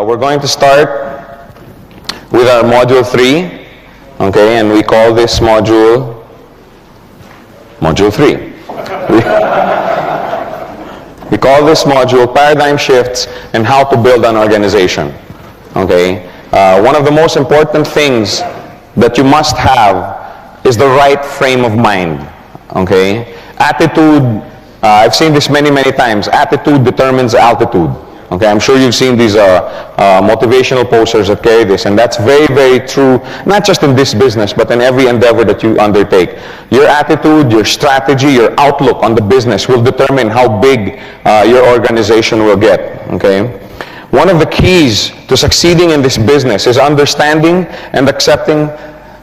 We're going to start with our Module 3, okay, and we call this Module 3. We call this module Paradigm Shifts and How to Build an Organization, okay. One of the most important things that you must have is the right frame of mind, okay. Attitude, I've seen this many times. Attitude determines altitude. Okay, I'm sure you've seen these motivational posters that carry this, and that's very true, not just in this business, but in every endeavor that you undertake. Your attitude, your strategy, your outlook on the business will determine how big your organization will get, okay? One of the keys to succeeding in this business is understanding and accepting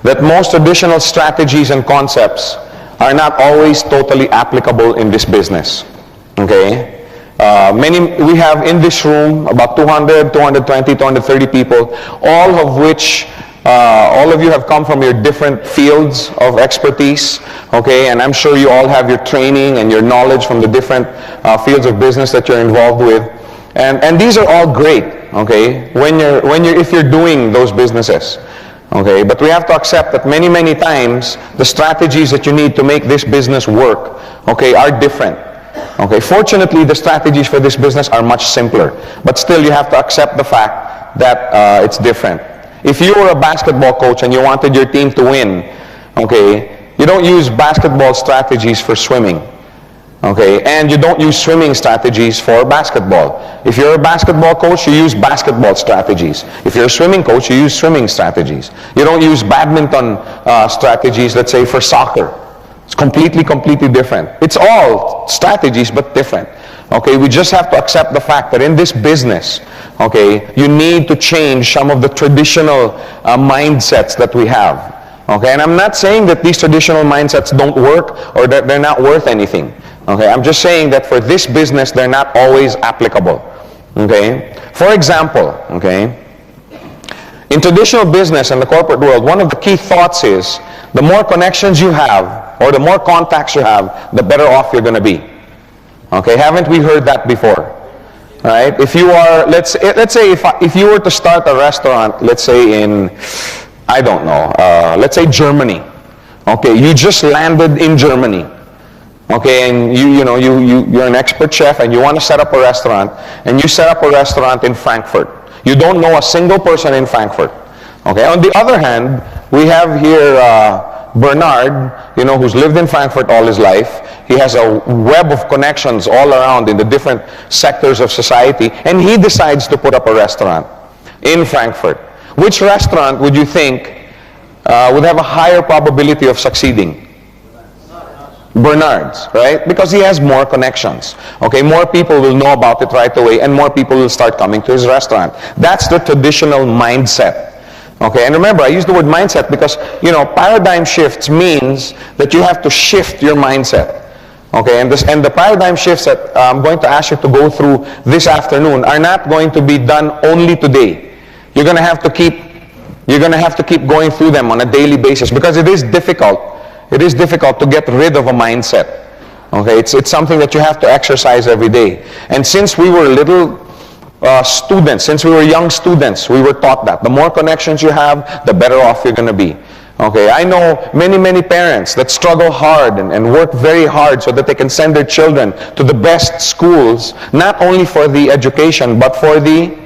that most traditional strategies and concepts are not always totally applicable in this business, okay? We have in this room about 200, 220, 230 people, all of you have come from your different fields of expertise, okay? And I'm sure you all have your training and your knowledge from the different fields of business that you're involved with. And these are all great, okay, if you're doing those businesses. Okay, but we have to accept that many times the strategies that you need to make this business work, okay, are different. Okay, fortunately the strategies for this business are much simpler, but still you have to accept the fact that it's different. If you were a basketball coach and you wanted your team to win, okay, you don't use basketball strategies for swimming. Okay, and you don't use swimming strategies for basketball. If you're a basketball coach, you use basketball strategies. If you're a swimming coach, you use swimming strategies. You don't use badminton strategies, let's say, for soccer. It's completely different. It's all strategies, but different. Okay, we just have to accept the fact that in this business, okay, you need to change some of the traditional mindsets that we have. Okay, and I'm not saying that these traditional mindsets don't work or that they're not worth anything. Okay, I'm just saying that for this business, they're not always applicable. Okay, for example, okay, in traditional business and the corporate world, one of the key thoughts is the more connections you have or the more contacts you have, the better off you're going to be. Okay, haven't we heard that before? Right? If you are, let's say if you were to start a restaurant, let's say in, I don't know, let's say Germany. Okay, you just landed in Germany. Okay, and you're an expert chef and you want to set up a restaurant, and you set up a restaurant in Frankfurt. You don't know a single person in Frankfurt. Okay, on the other hand, we have here Bernard, who's lived in Frankfurt all his life. He has a web of connections all around in the different sectors of society, and he decides to put up a restaurant in Frankfurt. Which restaurant would you think would have a higher probability of succeeding? Bernard's, right? Because he has more connections. Okay, more people will know about it right away, and more people will start coming to his restaurant. That's the traditional mindset. Okay, and remember, I use the word mindset because, paradigm shifts means that you have to shift your mindset. Okay, and the paradigm shifts that I'm going to ask you to go through this afternoon are not going to be done only today. You're going to have to keep going through them on a daily basis because it is difficult. It is difficult to get rid of a mindset. Okay, it's something that you have to exercise every day. And since we were little students, since we were young students, we were taught that the more connections you have, the better off you're going to be. Okay, I know many parents that struggle hard and work very hard so that they can send their children to the best schools, not only for the education, but for the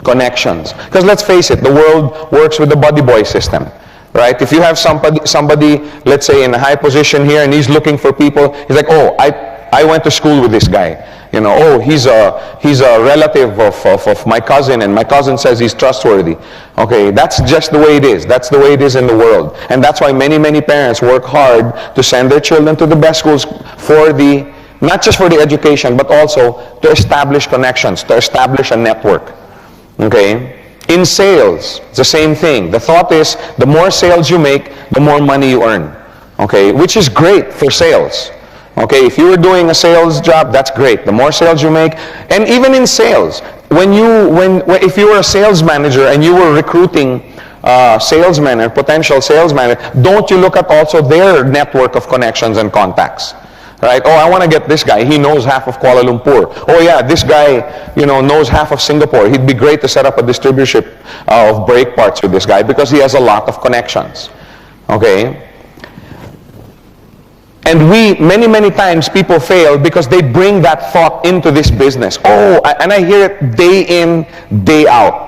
connections. Because let's face it, the world works with the buddy boy system. Right? If you have somebody, let's say in a high position here, and he's looking for people, he's like, oh, I went to school with this guy. Oh, he's a relative of my cousin, and my cousin says he's trustworthy. Okay, that's just the way it is. That's the way it is in the world. And that's why many parents work hard to send their children to the best schools not just for the education, but also to establish connections, to establish a network. Okay? In sales, it's the same thing. The thought is, the more sales you make, the more money you earn. Okay, which is great for sales. Okay, if you were doing a sales job, that's great. The more sales you make, and even in sales, if you were a sales manager and you were recruiting salesmen or potential salesmen, don't you look at also their network of connections and contacts? Right? Oh, I want to get this guy. He knows half of Kuala Lumpur. Oh yeah, this guy, knows half of Singapore. He'd be great to set up a distributorship of brake parts with this guy because he has a lot of connections. Okay? And many times people fail because they bring that thought into this business. Oh, and I hear it day in, day out.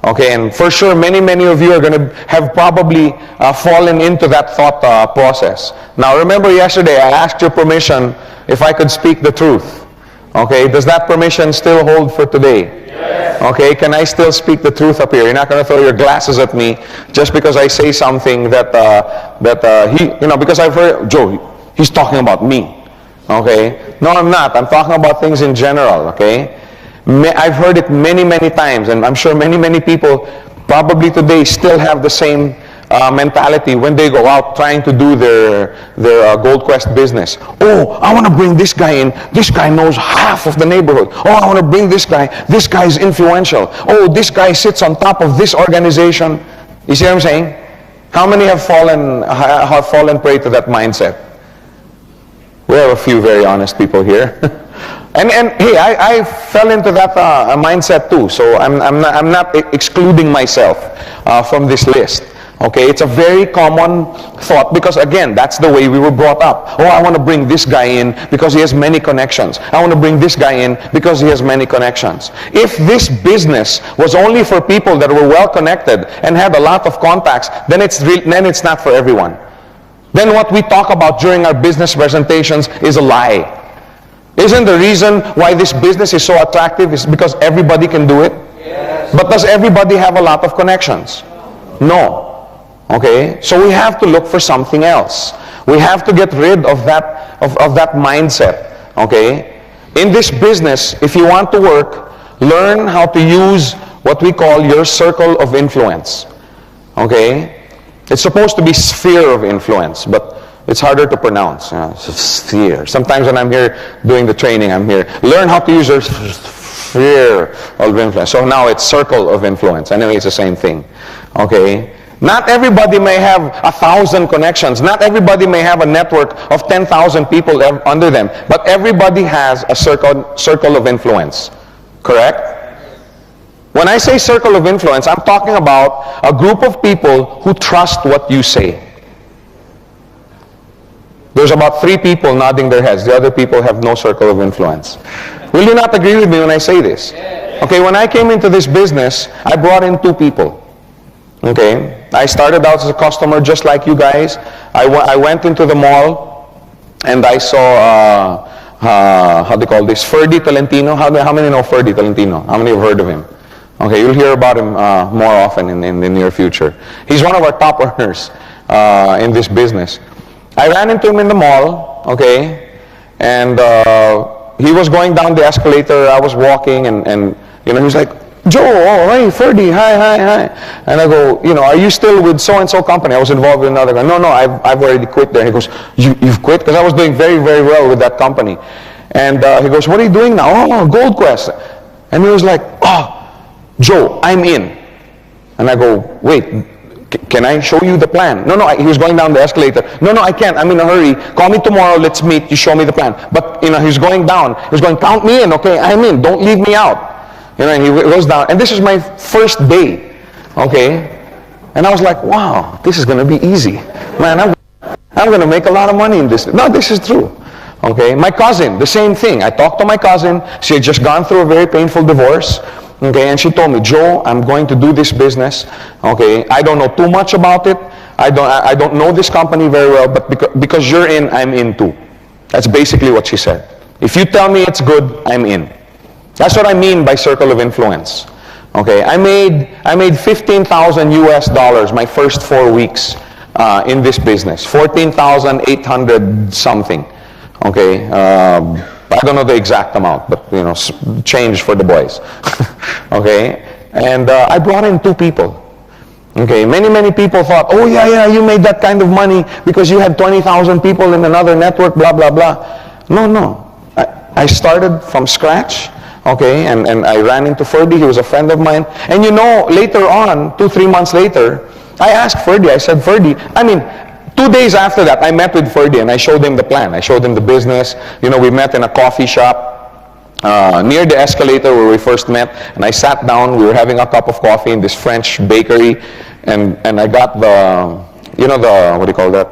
Okay, and for sure, many of you are going to have probably fallen into that thought process. Now, remember yesterday, I asked your permission if I could speak the truth. Okay, does that permission still hold for today? Yes. Okay, can I still speak the truth up here? You're not going to throw your glasses at me just because I say something that because I've heard, Joe, he's talking about me. Okay, no, I'm not. I'm talking about things in general. Okay. I've heard it many times, and I'm sure many people probably today still have the same mentality when they go out trying to do their Gold Quest business. Oh, I want to bring this guy in. This guy knows half of the neighborhood. Oh, I want to bring this guy. This guy is influential. Oh, this guy sits on top of this organization. You see what I'm saying? How many have fallen prey to that mindset? We have a few very honest people here. And hey, I fell into that mindset too. So I'm not excluding myself from this list. Okay, it's a very common thought because again, that's the way we were brought up. Oh, I want to bring this guy in because he has many connections. I want to bring this guy in because he has many connections. If this business was only for people that were well connected and had a lot of contacts, then it's not for everyone. Then what we talk about during our business presentations is a lie. Isn't the reason why this business is so attractive is because everybody can do it? Yes. But does everybody have a lot of connections? No. Okay? So we have to look for something else. We have to get rid of that mindset. Okay? In this business, if you want to work, learn how to use what we call your circle of influence. Okay? It's supposed to be sphere of influence, but it's harder to pronounce. Sphere. Sometimes when I'm here doing the training, I'm here. Learn how to use your sphere of influence. So now it's circle of influence. Anyway, it's the same thing. Okay? Not everybody may have 1,000 connections. Not everybody may have a network of 10,000 people under them. But everybody has a circle of influence. Correct? When I say circle of influence, I'm talking about a group of people who trust what you say. There's about 3 people nodding their heads. The other people have no circle of influence. Will you not agree with me when I say this? Okay, when I came into this business, I brought in 2 people. Okay, I started out as a customer just like you guys. I went into the mall and I saw, how do you call this, Ferdy Tolentino. How many know Ferdy Tolentino? How many have heard of him? Okay, you'll hear about him more often in the near future. He's one of our top earners in this business. I ran into him in the mall, okay, and he was going down the escalator. I was walking, and he was like, Joe, oh, hey, Ferdy, hi. And I go, are you still with so-and-so company? I was involved with another guy. No, I've already quit there. He goes, you've quit? Because I was doing very, very well with that company. And he goes, what are you doing now? Oh, Gold Quest. And he was like, oh, Joe, I'm in. And I go, wait, can I show you the plan? No, he was going down the escalator. No, I can't. I'm in a hurry. Call me tomorrow. Let's meet. You show me the plan. But, he's going down. He's going, count me in, okay? I'm in. Don't leave me out. And he goes down. And this is my first day, okay? And I was like, wow, this is going to be easy. Man, I'm going to make a lot of money in this. No, this is true. Okay? My cousin, the same thing. I talked to my cousin. She had just gone through a very painful divorce. Okay, and she told me, Joe, I'm going to do this business. Okay, I don't know too much about it. I don't know this company very well, but because you're in, I'm in too. That's basically what she said. If you tell me it's good, I'm in. That's what I mean by circle of influence. Okay, I made 15,000 US dollars my first 4 weeks in this business. 14,800 something. Okay. I don't know the exact amount, but change for the boys. Okay, and I brought in 2 people. Okay, many people thought, oh yeah, you made that kind of money because you had 20,000 people in another network, blah blah blah. No, I started from scratch. Okay, and I ran into Ferdy. He was a friend of mine, and later on, 2-3 months later, I asked Ferdy. I said, Ferdy, 2 days after that, I met with Ferdy and I showed him the plan. I showed him the business. You know, we met in a coffee shop near the escalator where we first met, and I sat down. We were having a cup of coffee in this French bakery, and I got the, you know, the, what do you call that?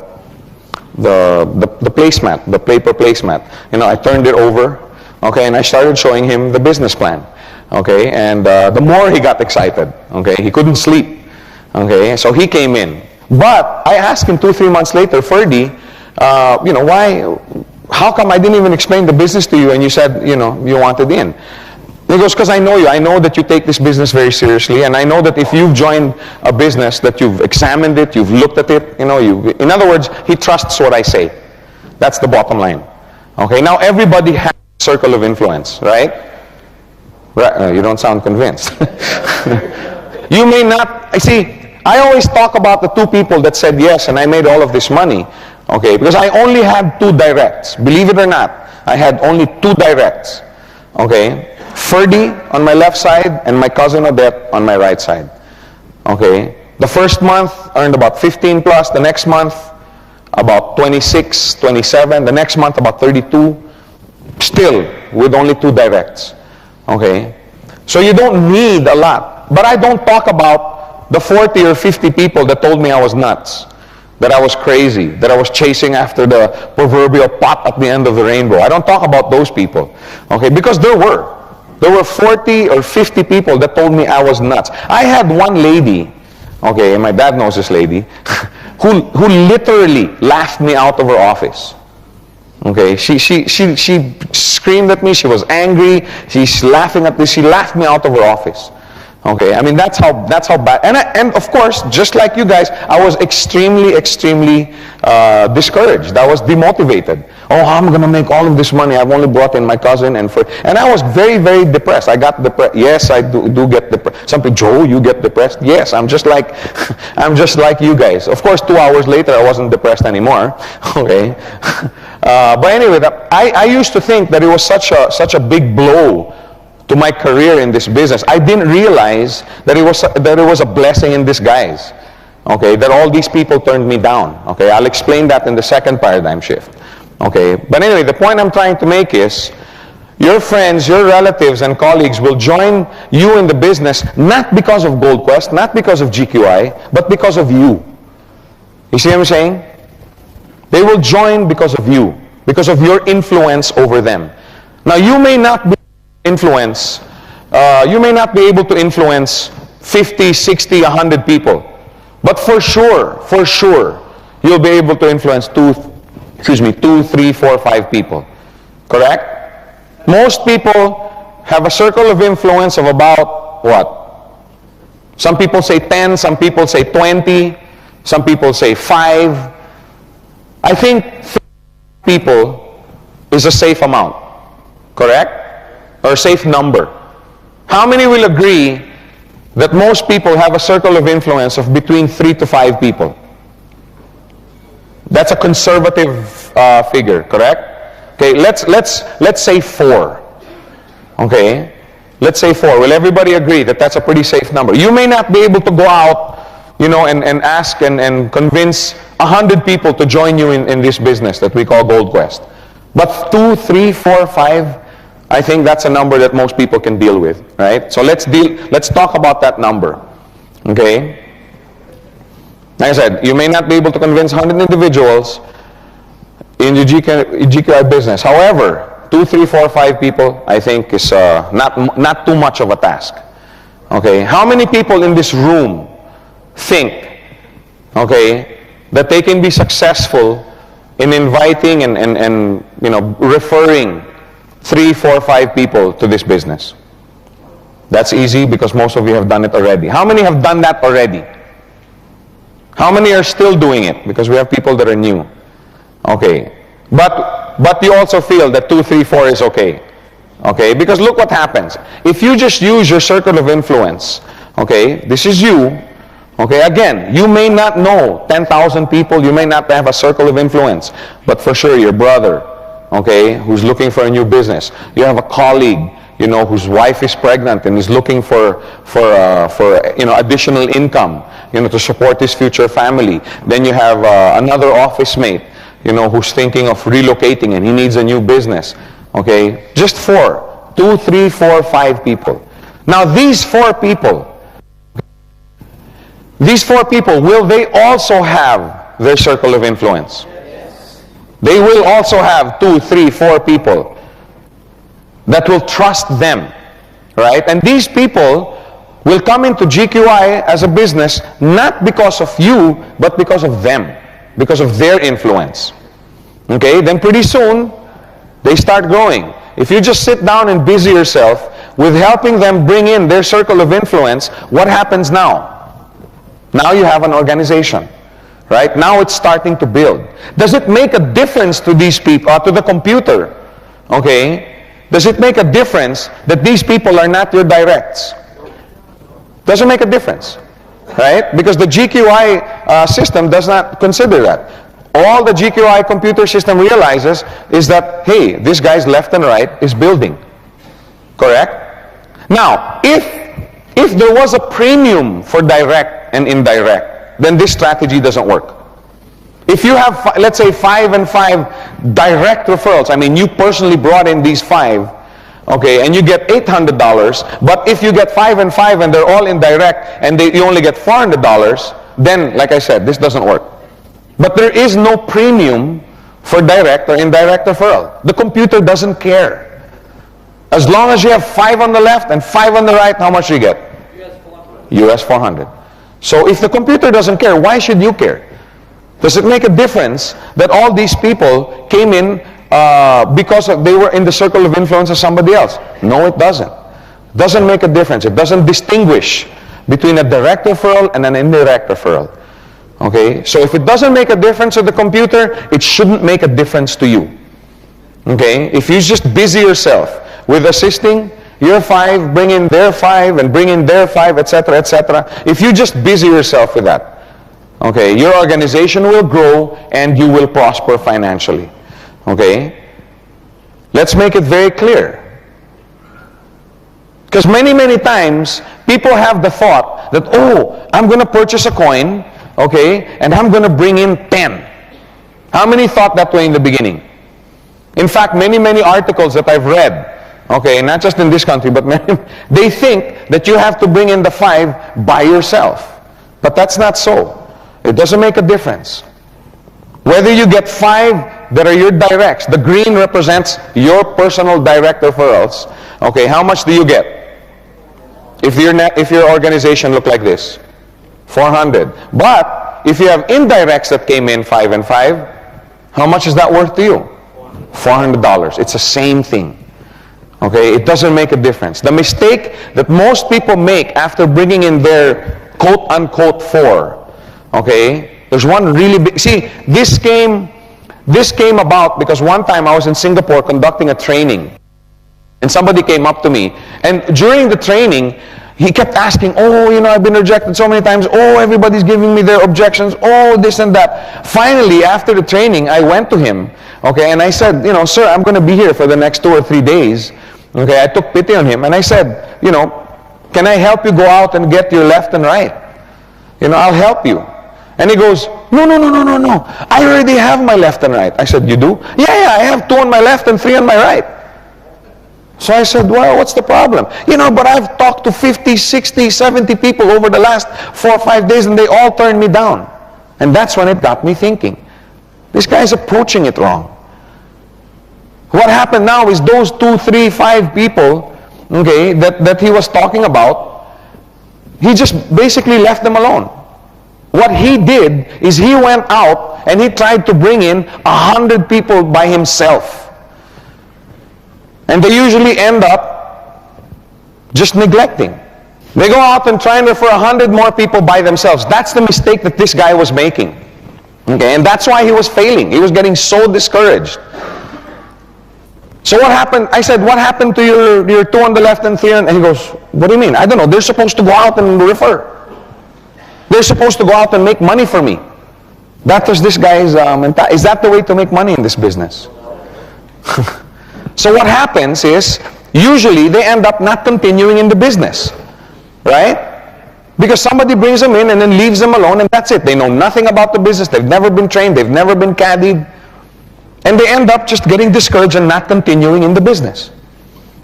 The placemat, the paper placemat. You know, I turned it over, okay, and I started showing him the business plan, okay, and the more he got excited, okay, he couldn't sleep, okay, so he came in. But I asked him 2-3 months later, Ferdy, you know, how come I didn't even explain the business to you and you said, you know, you wanted in? He goes, because I know you. I know that you take this business very seriously, and I know that if you've joined a business, that you've examined it, you've looked at it, you know, in other words, he trusts what I say. That's the bottom line. Okay, now everybody has a circle of influence, right? You don't sound convinced. You may not, I always talk about the 2 people that said yes, and I made all of this money, okay, because I only had 2 directs. Believe it or not, I had only 2 directs, okay? Ferdy on my left side and my cousin Odette on my right side. Okay? The first month earned about 15 plus, the next month about 26, 27, the next month about 32, still with only 2 directs. Okay? So you don't need a lot. But I don't talk about the 40 or 50 people that told me I was nuts, that I was crazy, that I was chasing after the proverbial pot at the end of the rainbow. I don't talk about those people. Okay? Because there were 40 or 50 people that told me I was nuts. I had one lady, okay, and my dad knows this lady, who literally laughed me out of her office. Okay, she screamed at me. She was angry. She's laughing at me. She laughed me out of her office. Okay, I mean that's how bad. And of course, just like you guys, I was extremely discouraged. I was demotivated. Oh, how am I going to make all of this money? I've only brought in my cousin and I was very depressed. I got depressed. Yes, I do get depressed. Some people, Joe, you get depressed? Yes, I'm just like you guys. Of course, 2 hours later, I wasn't depressed anymore. Okay, but anyway, I used to think that it was such a big blow to my career in this business. I didn't realize that it was a blessing in disguise. Okay, that all these people turned me down. Okay, I'll explain that in the second paradigm shift. Okay, but anyway, the point I'm trying to make is, your friends, your relatives, and colleagues will join you in the business not because of GoldQuest, not because of GQI, but because of you. You see what I'm saying? They will join because of you, because of your influence over them. Now, you may not be you may not be able to influence 50, 60, 100 people. But for sure, you'll be able to influence 2, 3, 4, 5 people. Correct? Most people have a circle of influence of about what? Some people say 10, some people say 20, some people say 5. I think 3 people is a safe amount. Correct? Or a safe number. How many will agree that most people have a circle of influence of between 3 to 5 people? That's a conservative figure, correct? Okay, let's say 4. Okay, let's say 4. Will everybody agree that that's a pretty safe number? You may not be able to go out, you know, and ask and convince 100 people to join you in this business that we call GoldQuest. But 2, 3, 4, 5. I think that's a number that most people can deal with, right? So let's talk about that number, okay? Like I said, you may not be able to convince 100 individuals in the GQI business. However, 2, 3, 4, 5 people, I think is not too much of a task, okay? How many people in this room think, okay, that they can be successful in inviting and you know, referring 3, 4, 5 people to this business? That's easy because most of you have done it already. How many have done that already? How many are still doing it? Because we have people that are new. Okay. But you also feel that 2, 3, 4 is okay. Okay? Because look what happens. If you just use your circle of influence, okay, this is you. Okay, again, you may not know 10,000 people, you may not have a circle of influence, but for sure your brother, okay, who's looking for a new business. You have a colleague, whose wife is pregnant and is looking for additional income, to support his future family. Then you have another office mate, who's thinking of relocating and he needs a new business. Okay, just 4, 2, 3, 4, 5 people. Now these 4 people, will they also have their circle of influence? Yes. They will also have 2, 3, 4 people that will trust them, right? And these people will come into GQI as a business not because of you, but because of them, because of their influence. Okay, then pretty soon, they start growing. If you just sit down and busy yourself with helping them bring in their circle of influence, what happens now? Now you have an organization, right? Now it's starting to build. Does it make a difference to these people, to the computer? Okay? Does it make a difference that these people are not your directs? Doesn't make a difference, right? Because the GQI system does not consider that. All the GQI computer system realizes is that, hey, this guy's left and right is building. Correct? Now, if there was a premium for direct and indirect, then this strategy doesn't work. If you have, let's say, 5 and 5 direct referrals, I mean, you personally brought in these 5, okay, and you get $800, but if you get 5 and 5 and they're all indirect and you only get $400, then, like I said, this doesn't work. But there is no premium for direct or indirect referral. The computer doesn't care. As long as you have 5 on the left and 5 on the right, how much do you get? US 400. So if the computer doesn't care, why should you care? Does it make a difference that all these people came in because they were in the circle of influence of somebody else? No, it doesn't. It doesn't make a difference. It doesn't distinguish between a direct referral and an indirect referral. Okay, so if it doesn't make a difference to the computer, it shouldn't make a difference to you. Okay, if you just busy yourself with assisting your 5, bring in their 5, and bring in their 5, etc., etc. If you just busy yourself with that, okay, your organization will grow and you will prosper financially. Okay, let's make it very clear. Because many times, people have the thought that, oh, I'm going to purchase a coin, okay, and I'm going to bring in 10. How many thought that way in the beginning? In fact, many articles that I've read, okay, not just in this country, but many, they think that you have to bring in the 5 by yourself. But that's not so. It doesn't make a difference. Whether you get 5 that are your directs, the green represents your personal direct referrals. Okay, how much do you get? If your organization looked like this, 400. But if you have indirects that came in 5 and 5, how much is that worth to you? $400. It's the same thing. Okay, it doesn't make a difference. The mistake that most people make after bringing in their quote-unquote 4, okay, there's one really big, see, this came about because one time I was in Singapore conducting a training, and somebody came up to me, and during the training, he kept asking, oh, I've been rejected so many times. Oh, everybody's giving me their objections. Oh, this and that. Finally, after the training, I went to him, okay, and I said, sir, I'm going to be here for the next 2 or 3 days. Okay, I took pity on him, and I said, can I help you go out and get your left and right? I'll help you. And he goes, no. I already have my left and right. I said, you do? Yeah, I have 2 on my left and 3 on my right. So I said, well, what's the problem? But I've talked to 50, 60, 70 people over the last 4 or 5 days, and they all turned me down. And that's when it got me thinking, this guy's approaching it wrong. What happened now is those 2, 3, 5 people, okay, that he was talking about, he just basically left them alone. What he did is he went out and he tried to bring in 100 people by himself. And they usually end up just neglecting. They go out and try and refer 100 more people by themselves. That's the mistake that this guy was making. Okay, and that's why he was failing. He was getting so discouraged. So what happened? I said, what happened to your 2 on the left and 3 on? And he goes, what do you mean? I don't know. They're supposed to go out and refer. They're supposed to go out and make money for me. That was this guy's mentality. Is that the way to make money in this business? So what happens is, usually they end up not continuing in the business, right? Because somebody brings them in and then leaves them alone, and that's it. They know nothing about the business. They've never been trained. They've never been caddied. And they end up just getting discouraged and not continuing in the business,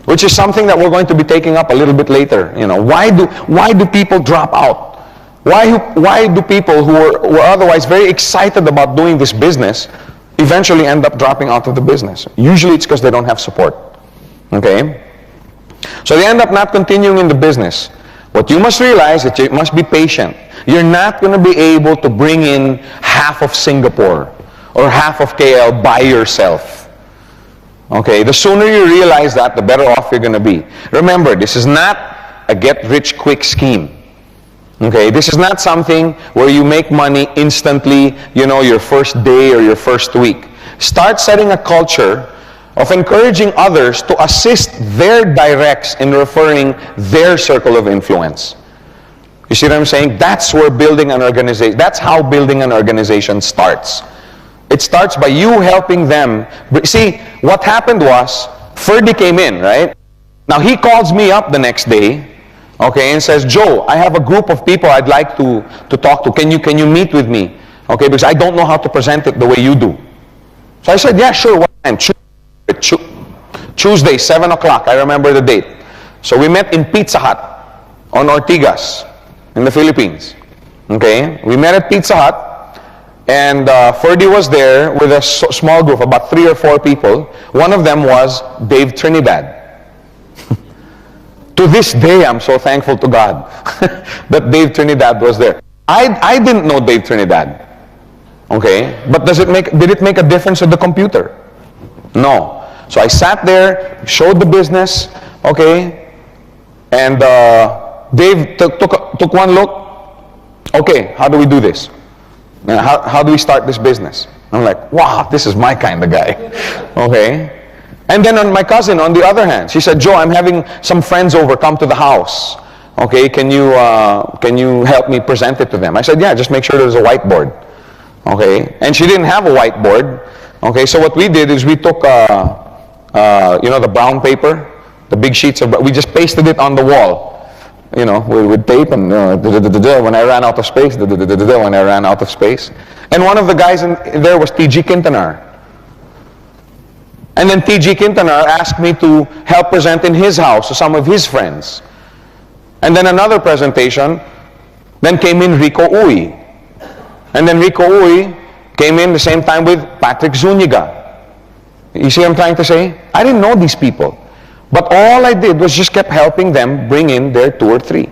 which is something that we're going to be taking up a little bit later. You know, why do people drop out? Why do people who were otherwise very excited about doing this business eventually end up dropping out of the business? Usually it's because they don't have support. Okay? So they end up not continuing in the business. What you must realize is that you must be patient. You're not going to be able to bring in half of Singapore or half of KL by yourself. Okay? The sooner you realize that, the better off you're going to be. Remember, this is not a get-rich-quick scheme. Okay? This is not something where you make money instantly, you know, your first day or your first week. Start setting a culture of encouraging others to assist their directs in referring their circle of influence. You see what I'm saying? That's where building an organization, that's how building an organization starts. It starts by you helping them. See, what happened was, Ferdy came in, right? Now he calls me up the next day, okay, and says, Joe, I have a group of people I'd like to talk to. Can you meet with me? Okay, because I don't know how to present it the way you do. So I said, yeah, sure, what time? Tuesday, 7 o'clock, I remember the date. So we met in Pizza Hut on Ortigas in the Philippines. Okay, we met at Pizza Hut, and Ferdy was there with a small group, about 3 or 4 people. One of them was Dave Trinidad. To this day, I'm so thankful to God that Dave Trinidad was there. I didn't know Dave Trinidad. Okay, but did it make a difference with the computer? No. So I sat there, showed the business, okay, and Dave took one look. Okay, how do we do this? How do we start this business? I'm like, wow, this is my kind of guy. Okay. And then on my cousin, on the other hand, she said, Joe, I'm having some friends over, come to the house. Okay, can you help me present it to them? I said, yeah, just make sure there's a whiteboard. Okay, and she didn't have a whiteboard. Okay, so what we did is we took, you know, the brown paper, the big sheets of, we just pasted it on the wall, you know, with tape, and when I ran out of space, when I ran out of space. And one of the guys in there was T.G. Quintanar. And then T.G. Quintanar asked me to help present in his house to some of his friends. And then another presentation, then came in Rico Uy. And then Rico Uy came in the same time with Patrick Zuniga. You see what I'm trying to say? I didn't know these people. But all I did was just kept helping them bring in their 2 or 3.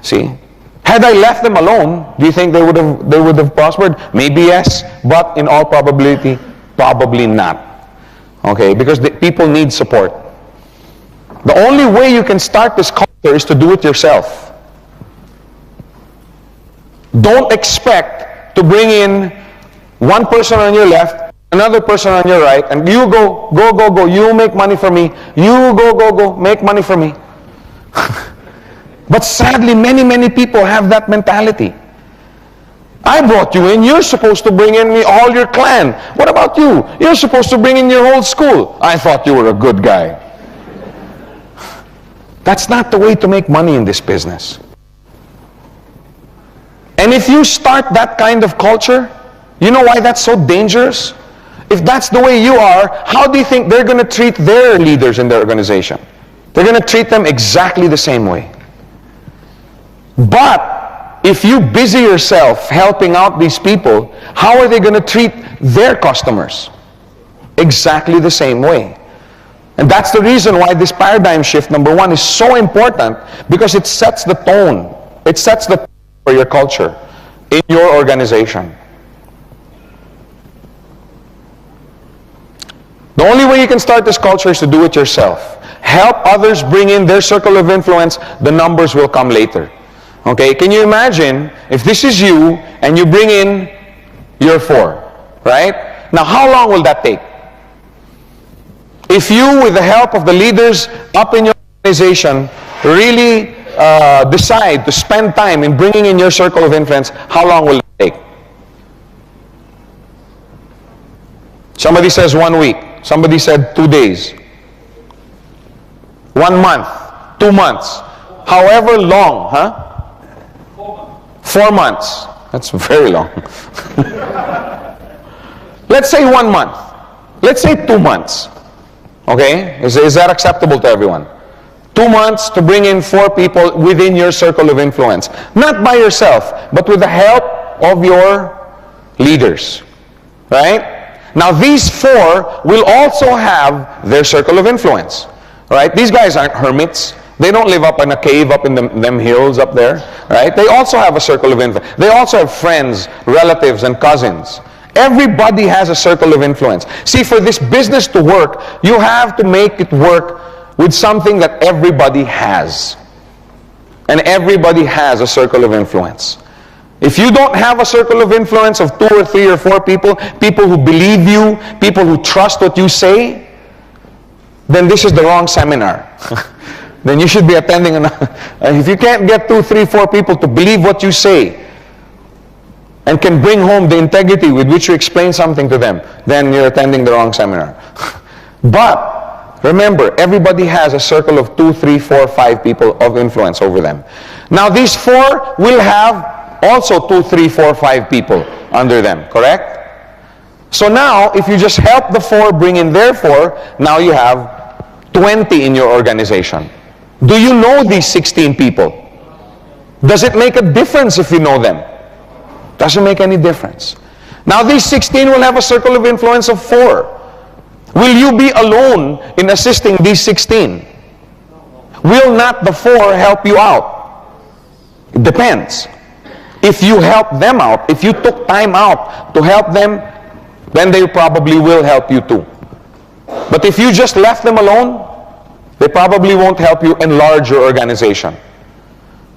See? Had I left them alone, do you think they would have prospered? Maybe yes, but in all probability, probably not. Okay? Because the people need support. The only way you can start this culture is to do it yourself. Don't expect to bring in one person on your left, another person on your right, and you go, you make money for me, you go, make money for me. But sadly, many people have that mentality. I brought you in, you're supposed to bring in all your clan. What about you? You're supposed to bring in your whole school. I thought you were a good guy. That's not the way to make money in this business. And if you start that kind of culture, you know why that's so dangerous? If that's the way you are, how do you think they're going to treat their leaders in their organization? They're going to treat them exactly the same way. But if you busy yourself helping out these people, how are they going to treat their customers? Exactly the same way. And that's the reason why this paradigm shift, number one, is so important, because it sets the tone. It sets the tone for your culture in your organization. The only way you can start this culture is to do it yourself. Help others bring in their circle of influence. The numbers will come later. Okay, can you imagine if this is you and you bring in your 4, right? Now, how long will that take? If you, with the help of the leaders up in your organization, really decide to spend time in bringing in your circle of influence, how long will it take? Somebody says 1 week. Somebody said 2 days. 1 month, 2 months, however long, huh? 4 months. That's very long. Let's say 1 month. Let's say 2 months. Okay? Is that acceptable to everyone? 2 months to bring in 4 people within your circle of influence. Not by yourself, but with the help of your leaders. Right? Now these 4 will also have their circle of influence. Right? These guys aren't hermits. They don't live up in a cave up in them hills up there. Right? They also have a circle of influence. They also have friends, relatives, and cousins. Everybody has a circle of influence. See, for this business to work, you have to make it work with something that everybody has. And everybody has a circle of influence. If you don't have a circle of influence of 2 or 3 or 4 people, people who believe you, people who trust what you say, then this is the wrong seminar. Then you should be attending if you can't get 2, 3, 4 people to believe what you say and can bring home the integrity with which you explain something to them, then you're attending the wrong seminar. But remember, everybody has a circle of 2, 3, 4, 5 people of influence over them. Now these 4 will have also 2, 3, 4, 5 people under them, correct? So now, if you just help the 4 bring in their 4, now you have 20 in your organization. Do you know these 16 people? Does it make a difference if you know them? Doesn't make any difference. Now these 16 will have a circle of influence of 4. Will you be alone in assisting these 16? Will not the 4 help you out? It depends. If you help them out, if you took time out to help them, then they probably will help you too. But if you just left them alone, they probably won't help you enlarge your organization.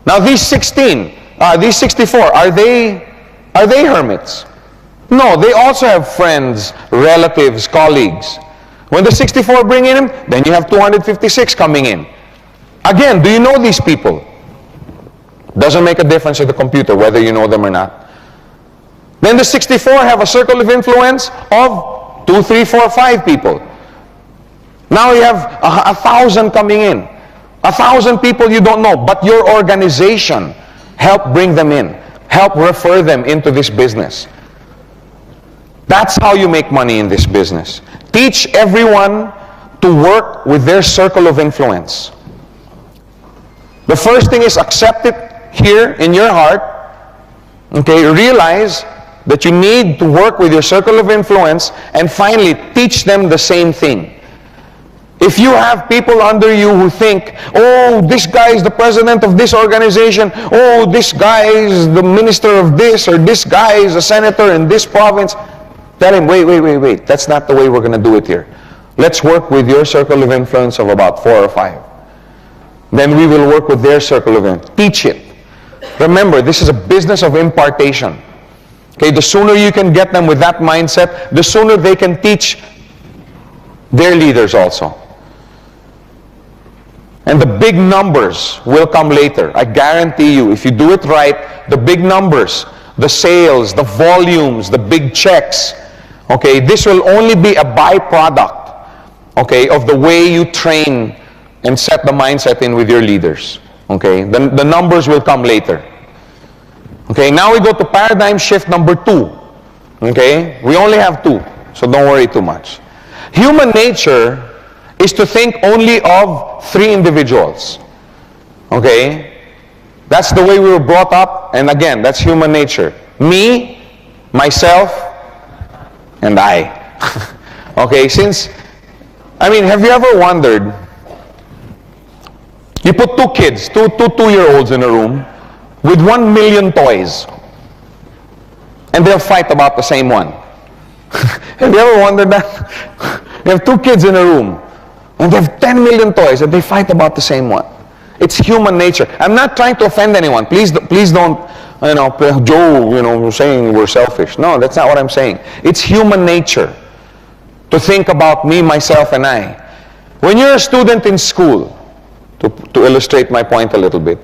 Now these 16, these 64, are they hermits? No, they also have friends, relatives, colleagues. When the 64 bring in them, then you have 256 coming in. Again, do you know these people? Doesn't make a difference to the computer whether you know them or not. Then the 64 have a circle of influence of 2, 3, 4, 5 people. Now you have 1,000 coming in. 1,000 people you don't know, but your organization help bring them in. Help refer them into this business. That's how you make money in this business. Teach everyone to work with their circle of influence. The first thing is accept it here in your heart. Okay, realize that you need to work with your circle of influence, and finally teach them the same thing. If you have people under you who think, oh, this guy is the president of this organization, oh, this guy is the minister of this, or this guy is a senator in this province, tell him, wait, that's not the way we're going to do it here. Let's work with your circle of influence of about 4 or 5. Then we will work with their circle of influence. Teach it. Remember, this is a business of impartation. Okay, the sooner you can get them with that mindset, the sooner they can teach their leaders also. And the big numbers will come later. I guarantee you, if you do it right, the big numbers, the sales, the volumes, the big checks, okay, this will only be a byproduct, okay, of the way you train and set the mindset in with your leaders. Okay, the numbers will come later. Okay, now we go to paradigm shift number 2. Okay, we only have 2, so don't worry too much. Human nature is to think only of 3 individuals. Okay? That's the way we were brought up, and again, that's human nature. Me, myself, and I. Okay, have you ever wondered, you put 2 kids, two 2-year-olds in a room with 1 million toys, and they'll fight about the same one. Have you ever wondered that? You have 2 kids in a room, and they have 10 million toys, and they fight about the same one. It's human nature. I'm not trying to offend anyone. Please don't, Joe, saying we're selfish. No, that's not what I'm saying. It's human nature to think about me, myself, and I. When you're a student in school, to illustrate my point a little bit,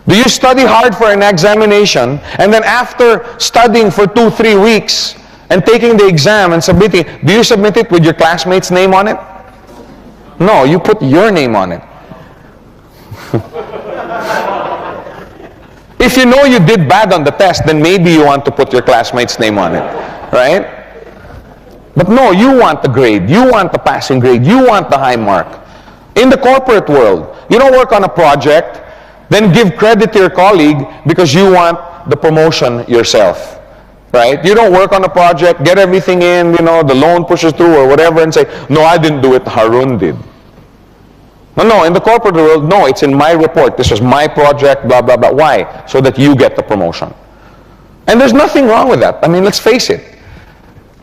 do you study hard for an examination, and then after studying for 2-3 weeks and taking the exam and submitting, do you submit it with your classmate's name on it? No, you put your name on it. If you know you did bad on the test, then maybe you want to put your classmate's name on it, right? But no, you want the grade. You want the passing grade. You want the high mark. In the corporate world, you don't work on a project, then give credit to your colleague because you want the promotion yourself, right? You don't work on a project, get everything in, the loan pushes through or whatever, and say, no, I didn't do it, Harun did. No, in the corporate world, no, it's in my report. This was my project, blah, blah, blah. Why? So that you get the promotion. And there's nothing wrong with that. I mean, let's face it.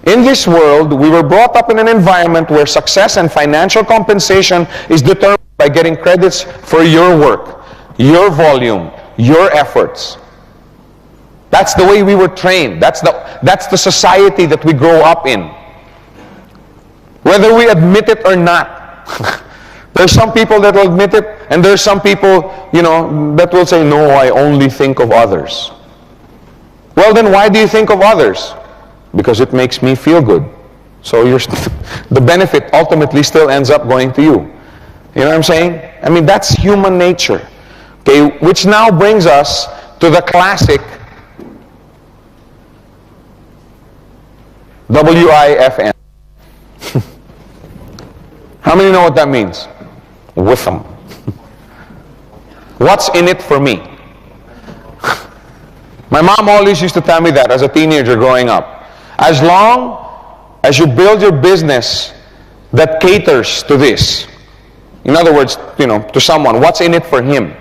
In this world, we were brought up in an environment where success and financial compensation is determined by getting credits for your work, your volume, your efforts. That's the way we were trained. That's the society that we grow up in. Whether we admit it or not. There's some people that will admit it, and there's some people, that will say, no, I only think of others. Well, then why do you think of others? Because it makes me feel good. So the benefit ultimately still ends up going to you. You know what I'm saying? I mean, that's human nature. Okay, which now brings us to the classic WIFM. How many know what that means? With them. What's in it for me? My mom always used to tell me that as a teenager growing up. As long as you build your business that caters to this, in other words, to someone, what's in it for him?